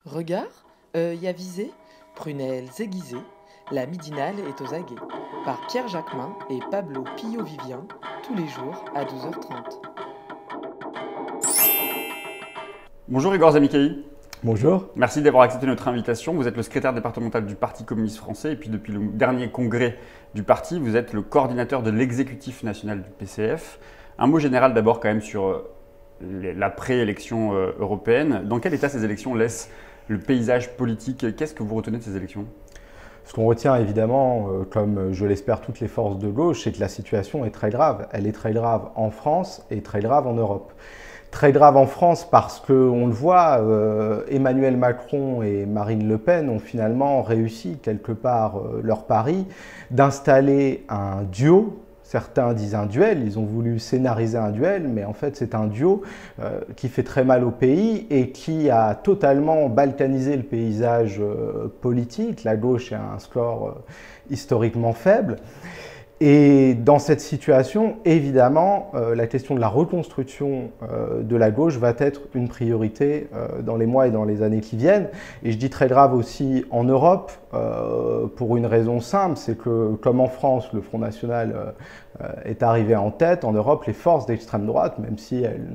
Regard, œil avisé, prunelles aiguisées, la midinale est aux aguets. Par Pierre Jacquemin et Pablo Pillo-Vivien, tous les jours à 12h30. Bonjour Igor Zamikaï. Bonjour. Merci d'avoir accepté notre invitation. Vous êtes le secrétaire départemental du Parti communiste français et puis depuis le dernier congrès du parti, vous êtes le coordinateur de l'exécutif national du PCF. Un mot général d'abord quand même sur la pré-élection européenne. Dans quel état ces élections laissent le paysage politique? Qu'est-ce que vous retenez de ces élections? Ce qu'on retient évidemment, comme je l'espère toutes les forces de gauche, c'est que la situation est très grave. Elle est très grave en France et très grave en Europe. Très grave en France parce qu'on le voit, Emmanuel Macron et Marine Le Pen ont finalement réussi quelque part leur pari d'installer un duo. Certains disent un duel, ils ont voulu scénariser un duel, mais en fait c'est un duo qui fait très mal au pays et qui a totalement balkanisé le paysage politique. La gauche a un score historiquement faible. Et dans cette situation, évidemment, la question de la reconstruction de la gauche va être une priorité dans les mois et dans les années qui viennent. Et je dis très grave aussi en Europe, pour une raison simple, c'est que comme en France, le Front National est arrivé en tête, en Europe, les forces d'extrême droite, même si elles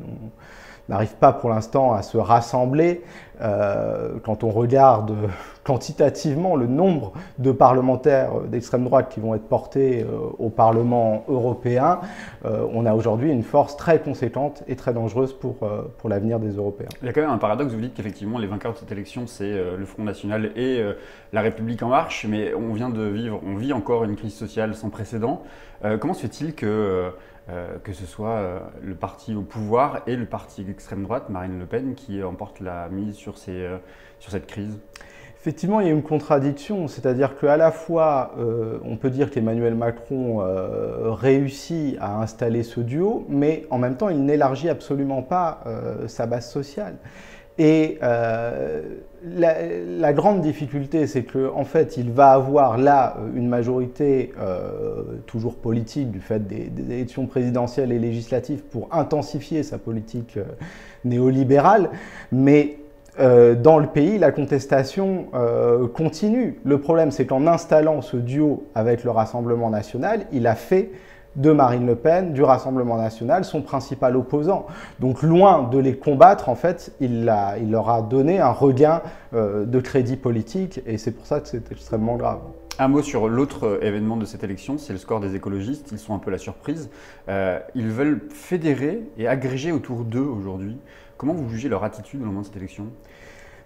n'arrivent pas pour l'instant à se rassembler. Quand on regarde quantitativement le nombre de parlementaires d'extrême droite qui vont être portés au Parlement européen, on a aujourd'hui une force très conséquente et très dangereuse pour l'avenir des Européens. Il y a quand même un paradoxe, vous dites qu'effectivement les vainqueurs de cette élection c'est le Front National et la République En Marche, mais on vit encore une crise sociale sans précédent. Comment se fait-il que ce soit le parti au pouvoir et le parti d'extrême droite, Marine Le Pen, qui emporte la mise sur cette crise? Effectivement, il y a une contradiction, c'est-à-dire qu'à la fois, on peut dire qu'Emmanuel Macron réussit à installer ce duo, mais en même temps, il n'élargit absolument pas sa base sociale. Et la grande difficulté, c'est qu'en fait, il va avoir là une majorité toujours politique du fait des élections présidentielles et législatives pour intensifier sa politique néolibérale, mais dans le pays, la contestation continue. Le problème, c'est qu'en installant ce duo avec le Rassemblement national, il a fait de Marine Le Pen, du Rassemblement national, son principal opposant. Donc loin de les combattre, en fait, il leur a donné un regain de crédit politique et c'est pour ça que c'est extrêmement grave. Un mot sur l'autre événement de cette élection, c'est le score des écologistes. Ils sont un peu la surprise. Ils veulent fédérer et agréger autour d'eux aujourd'hui. Comment vous jugez leur attitude au moment de cette élection ?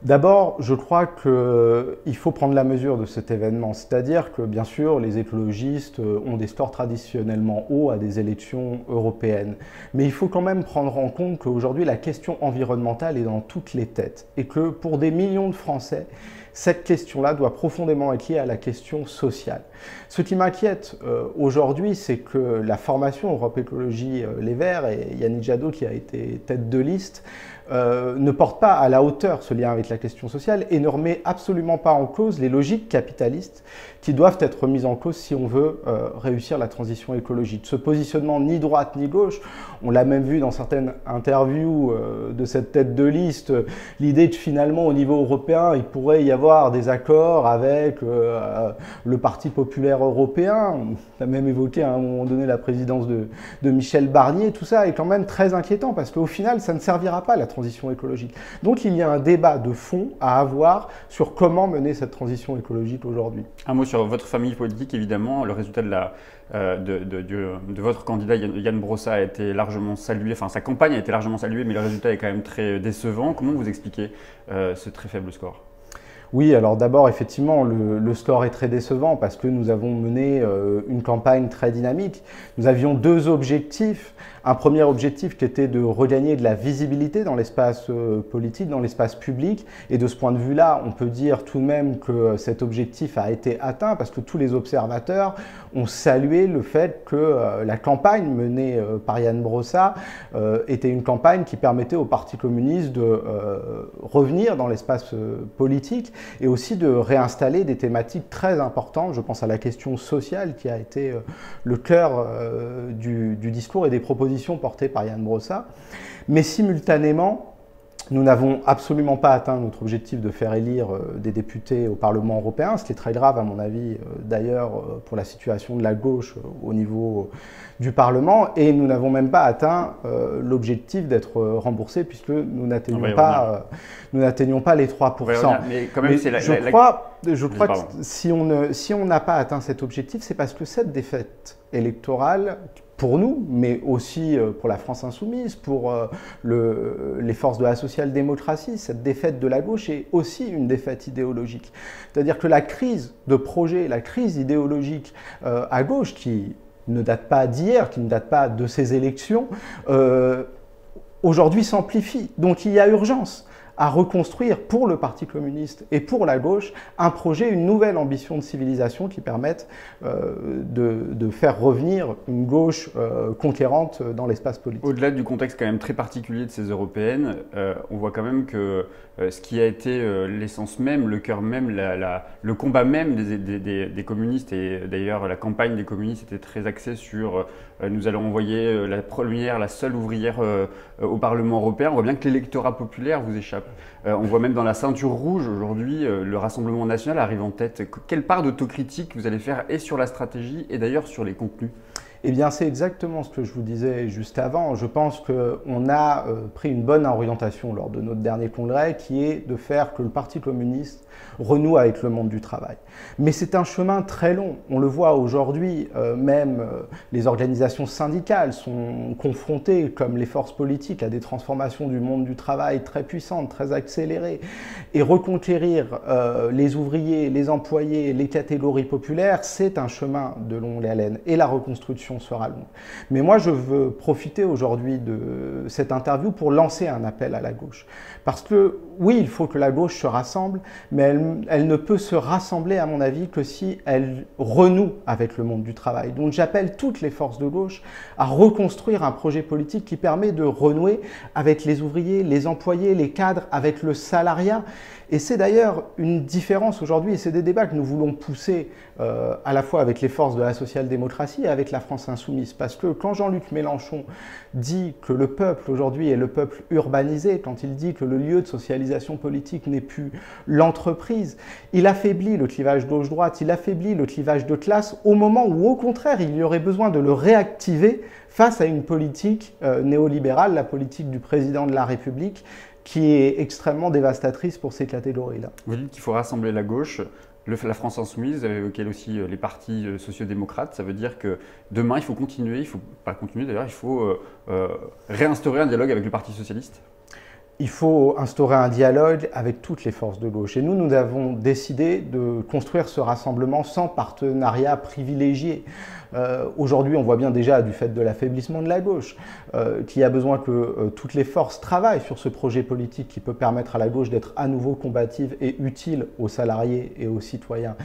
D'abord, je crois qu'il faut prendre la mesure de cet événement. C'est-à-dire que, bien sûr, les écologistes ont des scores traditionnellement hauts à des élections européennes. Mais il faut quand même prendre en compte qu'aujourd'hui, la question environnementale est dans toutes les têtes. Et que pour des millions de Français, cette question-là doit profondément être liée à la question sociale. Ce qui m'inquiète aujourd'hui, c'est que la formation Europe Écologie Les Verts et Yannick Jadot, qui a été tête de liste, ne porte pas à la hauteur ce lien avec la question sociale et ne remet absolument pas en cause les logiques capitalistes qui doivent être mises en cause si on veut réussir la transition écologique. Ce positionnement ni droite ni gauche, on l'a même vu dans certaines interviews de cette tête de liste, l'idée que finalement au niveau européen, il pourrait y avoir des accords avec le Parti populaire européen. On a même évoqué à un moment donné la présidence de Michel Barnier. Tout ça est quand même très inquiétant parce qu'au final, ça ne servira pas à la transition écologique. Donc il y a un débat de fond à avoir sur comment mener cette transition écologique aujourd'hui. Un mot sur votre famille politique, évidemment. Le résultat de votre candidat Yann Brossa a été largement salué, enfin sa campagne a été largement saluée, mais le résultat est quand même très décevant. Comment vous expliquez ce très faible score ? Oui, alors d'abord, effectivement, le score est très décevant parce que nous avons mené une campagne très dynamique. Nous avions deux objectifs. Un premier objectif qui était de regagner de la visibilité dans l'espace politique, dans l'espace public. Et de ce point de vue-là, on peut dire tout de même que cet objectif a été atteint parce que tous les observateurs ont salué le fait que la campagne menée par Yann Brossa était une campagne qui permettait au Parti communiste de revenir dans l'espace politique et aussi de réinstaller des thématiques très importantes. Je pense à la question sociale qui a été le cœur du discours et des propositions portées par Yann Brossa. Mais simultanément, Nous n'avons absolument pas atteint notre objectif de faire élire des députés au Parlement européen, ce qui est très grave à mon avis d'ailleurs pour la situation de la gauche au niveau du Parlement, et nous n'avons même pas atteint l'objectif d'être remboursés puisque nous n'atteignions pas les 3%. Mais quand même, je crois que si on n'a pas atteint cet objectif, c'est parce que cette défaite électorale, pour nous, mais aussi pour la France insoumise, pour les forces de la social-démocratie, cette défaite de la gauche est aussi une défaite idéologique. C'est-à-dire que la crise de projet, la crise idéologique à gauche, qui ne date pas d'hier, qui ne date pas de ces élections, aujourd'hui s'amplifie. Donc il y a urgence à reconstruire pour le Parti communiste et pour la gauche un projet, une nouvelle ambition de civilisation qui permette de faire revenir une gauche conquérante dans l'espace politique. Au-delà du contexte quand même très particulier de ces européennes, on voit quand même que ce qui a été l'essence même, le cœur même, le combat même des communistes, et d'ailleurs la campagne des communistes était très axée sur nous allons envoyer la seule ouvrière au Parlement européen. On voit bien que l'électorat populaire vous échappe. On voit même dans la ceinture rouge aujourd'hui, le Rassemblement national arrive en tête. Quelle part d'autocritique vous allez faire et sur la stratégie et d'ailleurs sur les contenus ? Eh bien, c'est exactement ce que je vous disais juste avant. Je pense qu'on a pris une bonne orientation lors de notre dernier congrès, qui est de faire que le Parti communiste renoue avec le monde du travail. Mais c'est un chemin très long. On le voit aujourd'hui, même les organisations syndicales sont confrontées, comme les forces politiques, à des transformations du monde du travail très puissantes, très accélérées. Et reconquérir les ouvriers, les employés, les catégories populaires, c'est un chemin de longue haleine. Et la reconstruction sera longue. Mais moi, je veux profiter aujourd'hui de cette interview pour lancer un appel à la gauche. Parce que, oui, il faut que la gauche se rassemble, mais elle ne peut se rassembler, à mon avis, que si elle renoue avec le monde du travail. Donc j'appelle toutes les forces de gauche à reconstruire un projet politique qui permet de renouer avec les ouvriers, les employés, les cadres, avec le salariat. Et c'est d'ailleurs une différence aujourd'hui, et c'est des débats que nous voulons pousser à la fois avec les forces de la social-démocratie et avec la France insoumise. Parce que quand Jean-Luc Mélenchon dit que le peuple aujourd'hui est le peuple urbanisé, quand il dit que le lieu de socialisation politique n'est plus l'entreprise, il affaiblit le clivage gauche-droite, il affaiblit le clivage de classe au moment où, au contraire, il y aurait besoin de le réactiver face à une politique néolibérale, la politique du président de la République, qui est extrêmement dévastatrice pour ces catégories-là. Vous dites qu'il faut rassembler la gauche. La France insoumise, vous avez évoqué aussi les partis sociodémocrates. Ça veut dire que demain, il faut continuer, il faut pas continuer d'ailleurs, il faut réinstaurer un dialogue avec le Parti socialiste. Il faut instaurer un dialogue avec toutes les forces de gauche. Et nous avons décidé de construire ce rassemblement sans partenariat privilégié. Aujourd'hui, on voit bien déjà, du fait de l'affaiblissement de la gauche, qu'il y a besoin que toutes les forces travaillent sur ce projet politique qui peut permettre à la gauche d'être à nouveau combative et utile aux salariés et aux citoyens.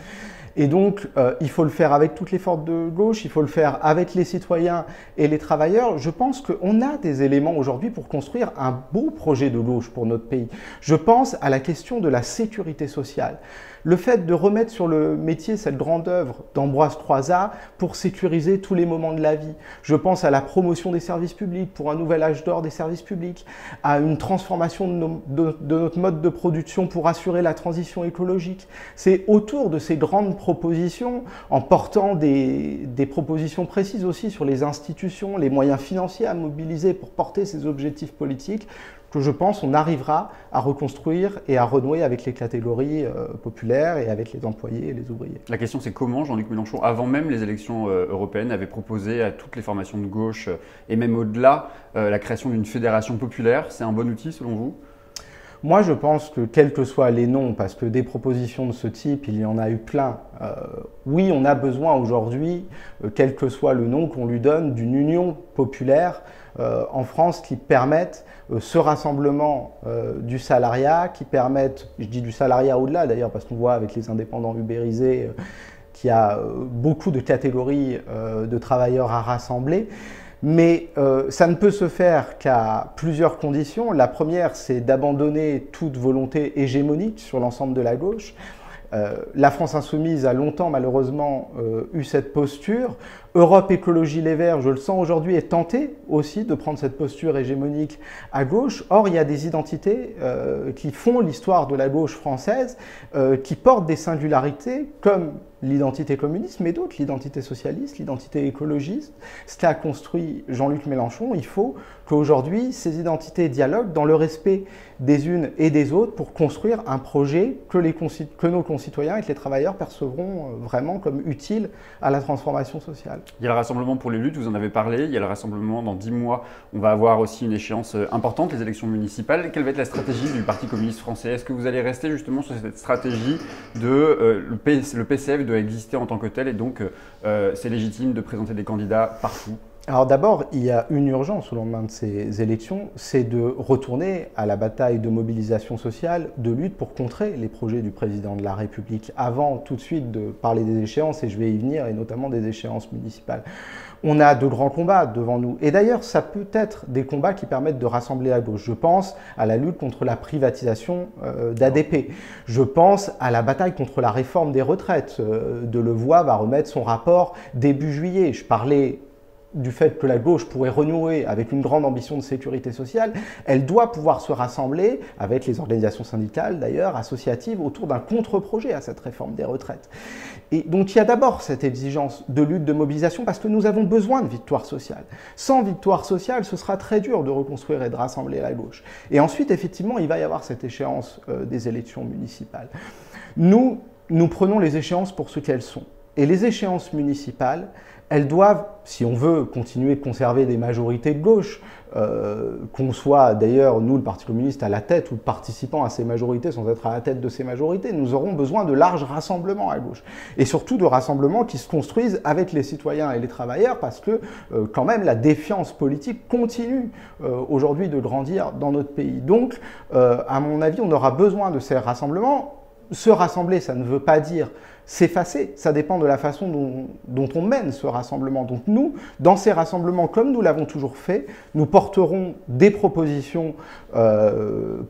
Et donc, il faut le faire avec toutes les forces de gauche, il faut le faire avec les citoyens et les travailleurs. Je pense qu'on a des éléments aujourd'hui pour construire un beau projet de gauche pour notre pays. Je pense à la question de la sécurité sociale. Le fait de remettre sur le métier cette grande œuvre d'Ambroise Croizat pour sécuriser tous les moments de la vie. Je pense à la promotion des services publics, pour un nouvel âge d'or des services publics, à une transformation de notre mode de production pour assurer la transition écologique. C'est autour de ces grandes propositions, en portant des propositions précises aussi sur les institutions, les moyens financiers à mobiliser pour porter ces objectifs politiques, que je pense on arrivera à reconstruire et à renouer avec les catégories populaires et avec les employés et les ouvriers. La question c'est comment Jean-Luc Mélenchon, avant même les élections européennes, avait proposé à toutes les formations de gauche et même au-delà la création d'une fédération populaire. C'est un bon outil selon vous ? Moi, je pense que quels que soient les noms, parce que des propositions de ce type, il y en a eu plein. Oui, on a besoin aujourd'hui, quel que soit le nom qu'on lui donne, d'une union populaire en France qui permette ce rassemblement du salariat, qui permette, je dis du salariat au-delà d'ailleurs, parce qu'on voit avec les indépendants ubérisés qu'il y a beaucoup de catégories de travailleurs à rassembler. Mais ça ne peut se faire qu'à plusieurs conditions. La première, c'est d'abandonner toute volonté hégémonique sur l'ensemble de la gauche. La France insoumise a longtemps, malheureusement, eu cette posture. Europe Écologie Les Verts, je le sens aujourd'hui, est tenté aussi de prendre cette posture hégémonique à gauche. Or, il y a des identités qui font l'histoire de la gauche française, qui portent des singularités comme l'identité communiste, mais d'autres, l'identité socialiste, l'identité écologiste. Ce qu'a construit Jean-Luc Mélenchon, il faut qu'aujourd'hui, ces identités dialoguent dans le respect des unes et des autres pour construire un projet que nos concitoyens et que les travailleurs percevront vraiment comme utile à la transformation sociale. Il y a le Rassemblement pour les luttes, vous en avez parlé. Il y a le Rassemblement dans 10 mois. On va avoir aussi une échéance importante, les élections municipales. Quelle va être la stratégie du Parti communiste français? Est-ce que vous allez rester justement sur cette stratégie de le PCF doit exister en tant que tel et donc c'est légitime de présenter des candidats partout? Alors d'abord, il y a une urgence au lendemain de ces élections, c'est de retourner à la bataille de mobilisation sociale, de lutte pour contrer les projets du président de la République, avant tout de suite de parler des échéances, et je vais y venir, et notamment des échéances municipales. On a de grands combats devant nous, et d'ailleurs ça peut être des combats qui permettent de rassembler la gauche. Je pense à la lutte contre la privatisation d'ADP, je pense à la bataille contre la réforme des retraites. Delevoye va remettre son rapport début juillet. Je parlais du fait que la gauche pourrait renouer avec une grande ambition de sécurité sociale, elle doit pouvoir se rassembler avec les organisations syndicales, d'ailleurs, associatives, autour d'un contre-projet à cette réforme des retraites. Et donc il y a d'abord cette exigence de lutte, de mobilisation, parce que nous avons besoin de victoire sociale. Sans victoire sociale, ce sera très dur de reconstruire et de rassembler la gauche. Et ensuite, effectivement, il va y avoir cette échéance des élections municipales. Nous prenons les échéances pour ce qu'elles sont. Et les échéances municipales, elles doivent, si on veut continuer de conserver des majorités de gauche, qu'on soit d'ailleurs, nous, le Parti communiste, à la tête ou participant à ces majorités sans être à la tête de ces majorités, nous aurons besoin de larges rassemblements à gauche. Et surtout de rassemblements qui se construisent avec les citoyens et les travailleurs, parce que quand même la défiance politique continue aujourd'hui de grandir dans notre pays. Donc, à mon avis, on aura besoin de ces rassemblements. Se rassembler, ça ne veut pas dire s'effacer, ça dépend de la façon dont on mène ce rassemblement. Donc nous, dans ces rassemblements, comme nous l'avons toujours fait, nous porterons des propositions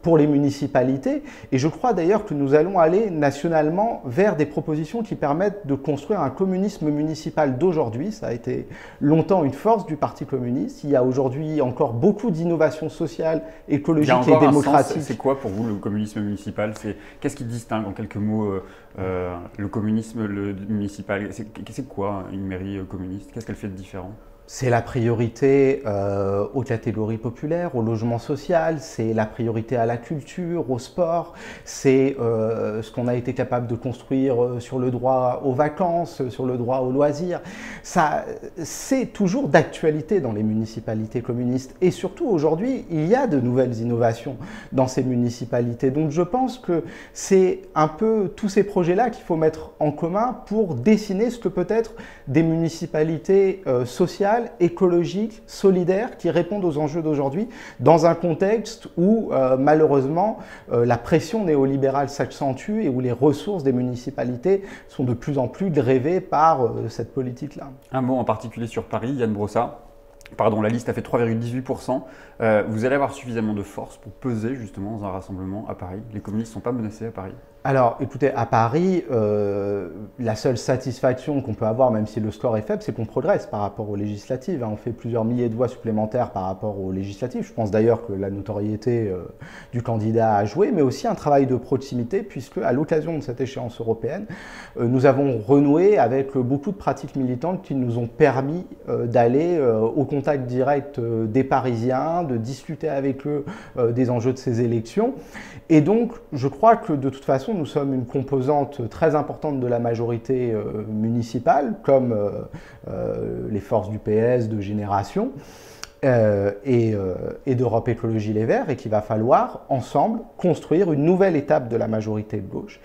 pour les municipalités, et je crois d'ailleurs que nous allons aller nationalement vers des propositions qui permettent de construire un communisme municipal d'aujourd'hui. Ça a été longtemps une force du Parti communiste. Il y a aujourd'hui encore beaucoup d'innovations sociales, écologiques et démocratiques. C'est quoi pour vous le communisme municipal? Qu'est-ce qui distingue en quelques mots le communisme municipal? C'est quoi une mairie communiste? Qu'est-ce qu'elle fait de différent? C'est la priorité aux catégories populaires, au logement social, c'est la priorité à la culture, au sport, c'est ce qu'on a été capable de construire sur le droit aux vacances, sur le droit aux loisirs. C'est toujours d'actualité dans les municipalités communistes. Et surtout aujourd'hui, il y a de nouvelles innovations dans ces municipalités. Donc je pense que c'est un peu tous ces projets-là qu'il faut mettre en commun pour dessiner ce que peut être des municipalités sociales, écologiques, solidaires, qui répondent aux enjeux d'aujourd'hui, dans un contexte où, malheureusement, la pression néolibérale s'accentue et où les ressources des municipalités sont de plus en plus grévées par cette politique-là. Un mot en particulier sur Paris, Yann Brossat. Pardon, la liste a fait 3,18%. Vous allez avoir suffisamment de force pour peser justement dans un rassemblement à Paris? Les communistes ne sont pas menacés à Paris? Alors, écoutez, à Paris, la seule satisfaction qu'on peut avoir, même si le score est faible, c'est qu'on progresse par rapport aux législatives. On fait plusieurs milliers de voix supplémentaires par rapport aux législatives. Je pense d'ailleurs que la notoriété du candidat a joué, mais aussi un travail de proximité, puisque à l'occasion de cette échéance européenne, nous avons renoué avec beaucoup de pratiques militantes qui nous ont permis d'aller au contact direct des Parisiens, de discuter avec eux des enjeux de ces élections. Et donc, je crois que de toute façon, nous sommes une composante très importante de la majorité municipale, comme les forces du PS de Génération et d'Europe Écologie Les Verts, et qu'il va falloir, ensemble, construire une nouvelle étape de la majorité de gauche.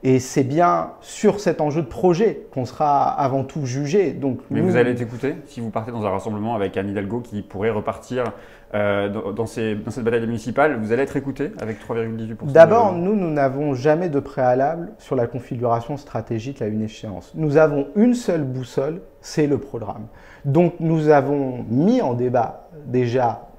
Et c'est bien sur cet enjeu de projet qu'on sera avant tout jugé. Donc, mais vous allez être écouté si vous partez dans un rassemblement avec Anne Hidalgo qui pourrait repartir dans cette bataille municipale, vous allez être écouté avec 3,18%? D'abord, nous n'avons jamais de préalable sur la configuration stratégique à une échéance. Nous avons une seule boussole, c'est le programme. Donc nous avons mis en débat déjà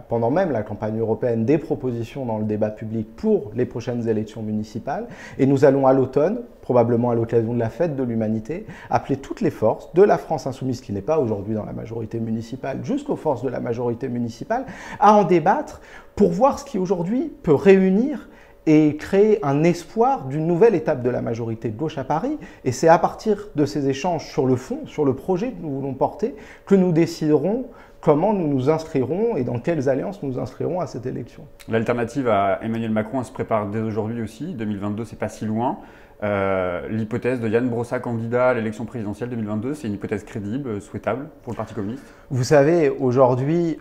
pendant même la campagne européenne, des propositions dans le débat public pour les prochaines élections municipales. Et nous allons à l'automne, probablement à l'occasion de la fête de l'humanité, appeler toutes les forces de la France insoumise, qui n'est pas aujourd'hui dans la majorité municipale, jusqu'aux forces de la majorité municipale, à en débattre pour voir ce qui aujourd'hui peut réunir et créer un espoir d'une nouvelle étape de la majorité de gauche à Paris. Et c'est à partir de ces échanges sur le fond, sur le projet que nous voulons porter, que nous déciderons comment nous nous inscrirons et dans quelles alliances nous nous inscrirons à cette élection. L'alternative à Emmanuel Macron, elle se prépare dès aujourd'hui aussi. 2022, c'est pas si loin. L'hypothèse de Yann Brossa candidat à l'élection présidentielle 2022, c'est une hypothèse crédible, souhaitable pour le Parti communiste? Vous savez, aujourd'hui,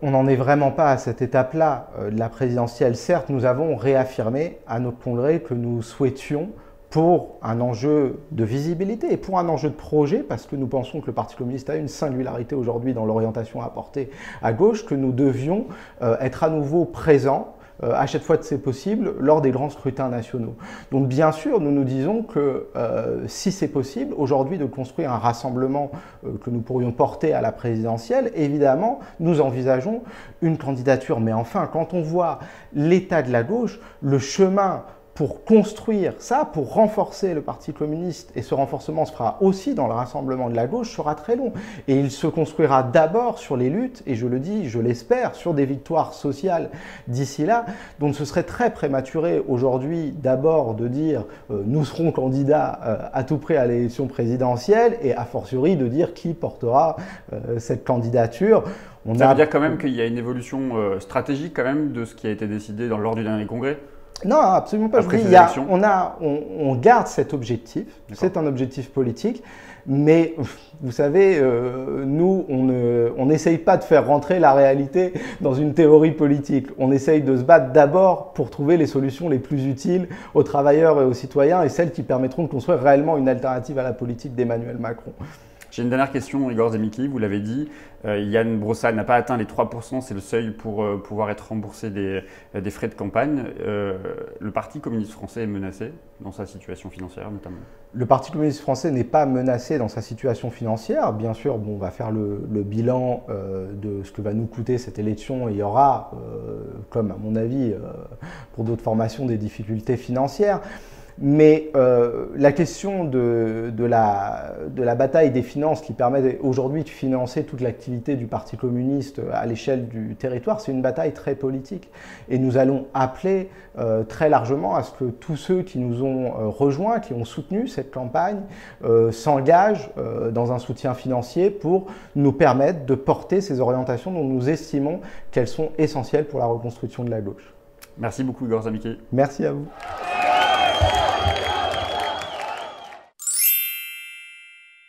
on n'en est vraiment pas à cette étape-là de la présidentielle. Certes, nous avons réaffirmé à notre congrès que nous souhaitions, pour un enjeu de visibilité et pour un enjeu de projet, parce que nous pensons que le Parti communiste a une singularité aujourd'hui dans l'orientation à apporter à gauche, que nous devions être à nouveau présents à chaque fois que c'est possible lors des grands scrutins nationaux. Donc bien sûr, nous nous disons que si c'est possible, aujourd'hui de construire un rassemblement que nous pourrions porter à la présidentielle, évidemment, nous envisageons une candidature. Mais enfin, quand on voit l'état de la gauche, le chemin pour construire ça, pour renforcer le Parti communiste, et ce renforcement se fera aussi dans le rassemblement de la gauche, sera très long. Et il se construira d'abord sur les luttes, et je le dis, je l'espère, sur des victoires sociales d'ici là. Donc ce serait très prématuré aujourd'hui d'abord de dire nous serons candidats à tout prix à l'élection présidentielle, et a fortiori de dire qui portera cette candidature. Ça veut dire quand même qu'il y a une évolution stratégique quand même de ce qui a été décidé lors du dernier congrès? Non, absolument pas. Après je dis, on garde cet objectif, c'est un objectif politique, mais vous savez, nous, on n'essaye pas de faire rentrer la réalité dans une théorie politique. On essaye de se battre d'abord pour trouver les solutions les plus utiles aux travailleurs et aux citoyens et celles qui permettront de construire réellement une alternative à la politique d'Emmanuel Macron. J'ai une dernière question, Igor Zemicki, vous l'avez dit, Yann Brossa n'a pas atteint les 3%, c'est le seuil pour pouvoir être remboursé des frais de campagne. Le Parti communiste français est menacé dans sa situation financière notamment? Le Parti communiste français n'est pas menacé dans sa situation financière. Bien sûr, bon, on va faire le bilan de ce que va nous coûter cette élection. Il y aura, comme à mon avis, pour d'autres formations, des difficultés financières. Mais la question de la bataille des finances qui permet aujourd'hui de financer toute l'activité du Parti communiste à l'échelle du territoire, c'est une bataille très politique. Et nous allons appeler très largement à ce que tous ceux qui nous ont rejoints, qui ont soutenu cette campagne, s'engagent dans un soutien financier pour nous permettre de porter ces orientations dont nous estimons qu'elles sont essentielles pour la reconstruction de la gauche. Merci beaucoup Igor Zemicki. Merci à vous.